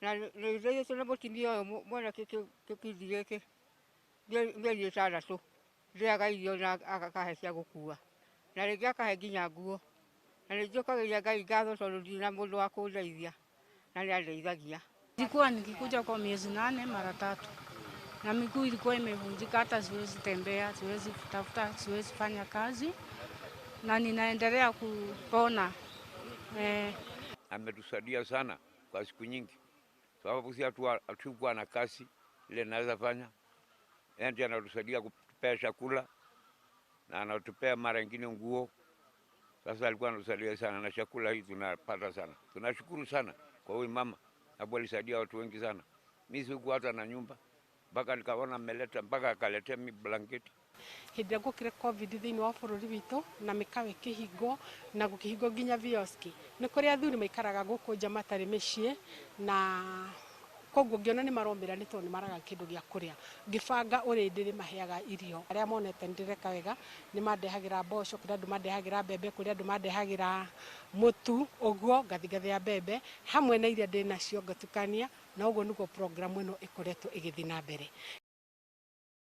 na nĩithĩĩte na mũtumia ũyũ mwana kĩkindi gĩkĩ mĩeri 6 ndĩaga irio na akahe cia gũkua, na rĩngĩ akahe nginya nguo, na nĩnjũkagĩria Ngai ngatho tondũ ndirĩ na mũndũ wa kũndeithia na nĩandeithagia. Nilikuwa nikikuja kwa miezi 8 mara 3 na miguu ilikuwa imevunjika, hata siwezi tembea, siwezi kutafuta, siwezi fanya kazi na ninaendelea kupona. Ametusaidia sana kwa siku nyingi, sababu si hatukuwa na kazi ile naweza fanya. Yeye ndiye anatusaidia kutupea chakula na anatupea mara nyingine nguo. Sasa alikuwa anatusaidia sana na chakula hii tunapata sana. Tunashukuru sana kwa huyu mama, sababu alisaidia watu wengi sana. Mimi sikuwa hata na nyumba, mpaka nikaona ameleta, mpaka akaletea mimi blanketi. Hĩndĩ ĩrĩa gũkĩrĩ COVID thĩinĩ wa bũrũri witũ na mĩkawa ĩkĩhingwo na gũkĩhingwo nginya vioski, nĩ kũrĩ athuri maikaraga gũkũ nja matarĩ mĩciĩ, na koguo ngĩona nĩ maromĩra nĩ tondũ nĩ maraga kĩndũ gĩa kũrĩa. Ngĩbanga ũrĩa ndĩrĩmaheaga irio. Arĩa monete ndĩreka wega nĩ mandehagĩra mboco, kũrĩ andũ mandehagĩra mbembe, kũrĩ andũ mandehagĩra mũtu, ũguo ngathia mbembe hamwe na iria ndĩ nacio ngatukania, na ũguo nĩguo program ĩno ĩkoretwo ĩgĩthiĩ na mbere.